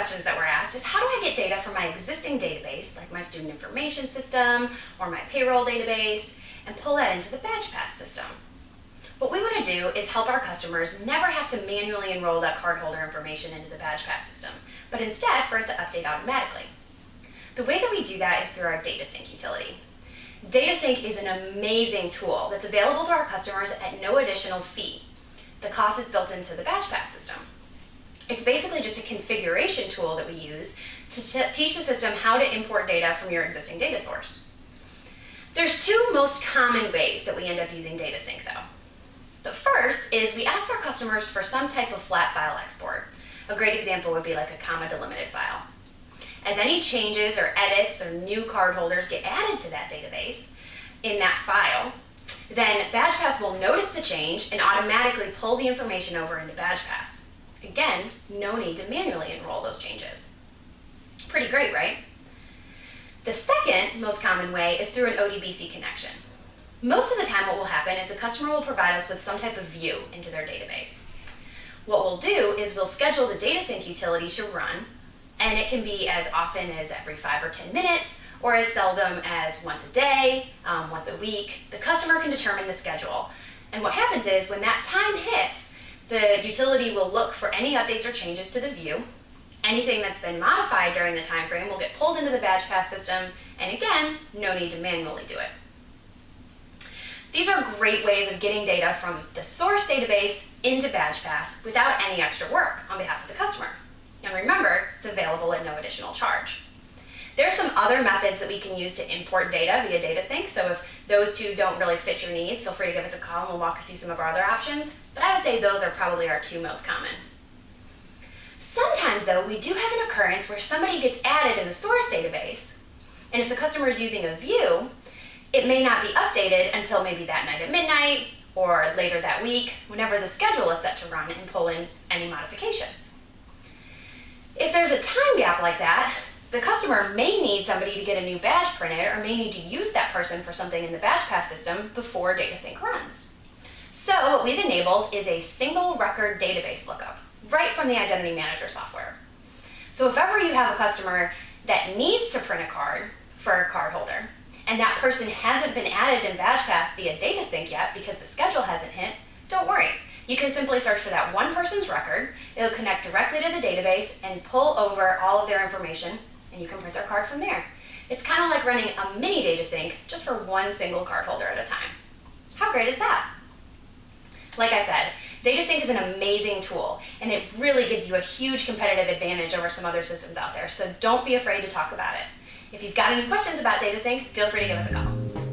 questions that we're asked is, how do I get data from my existing database, like my student information system or my payroll database, and pull that into the BadgePass system? What we want to do is help our customers never have to manually enroll that cardholder information into the BadgePass system, but instead for it to update automatically. The way that we do that is through our Data Sync utility. Data Sync is an amazing tool that's available to our customers at no additional fee. The cost is built into the BadgePass system. It's basically just a configuration tool that we use to teach the system how to import data from your existing data source. There's two most common ways that we end up using Data Sync, though. The first is we ask our customers for some type of flat file export. A great example would be like a comma delimited file. As any changes or edits or new cardholders get added to that database in that file, then BadgePass will notice the change and automatically pull the information over into BadgePass. Again, no need to manually enroll those changes. Pretty great, right? The second most common way is through an ODBC connection. Most of the time what will happen is the customer will provide us with some type of view into their database. What we'll do is we'll schedule the Data Sync utility to run, and it can be as often as every 5 or 10 minutes, or as seldom as once a day, once a week. The customer can determine the schedule. And what happens is when that time hits, the utility will look for any updates or changes to the view. Anything that's been modified during the time frame will get pulled into the BadgePass system, and again, no need to manually do it. These are great ways of getting data from the source database into BadgePass without any extra work on behalf of the customer. And remember, it's available at no additional charge. There are some other methods that we can use to import data via Data Sync, so if those two don't really fit your needs, feel free to give us a call and we'll walk you through some of our other options, but I would say those are probably our two most common. Sometimes, though, we do have an occurrence where somebody gets added in the source database, and if the customer is using a view, it may not be updated until maybe that night at midnight or later that week, whenever the schedule is set to run and pull in any modifications. If there's a time gap like that, the customer may need somebody to get a new badge printed or may need to use that person for something in the BadgePass system before Data Sync runs. So what we've enabled is a single record database lookup right from the Identity Manager software. So if ever you have a customer that needs to print a card for a cardholder and that person hasn't been added in BadgePass via Data Sync yet because the schedule hasn't hit, don't worry. You can simply search for that one person's record, it'll connect directly to the database and pull over all of their information, and you can print their card from there. It's kind of like running a mini Data Sync just for one single cardholder at a time. How great is that? Like I said, Data Sync is an amazing tool, and it really gives you a huge competitive advantage over some other systems out there, so don't be afraid to talk about it. If you've got any questions about Data Sync, feel free to give us a call.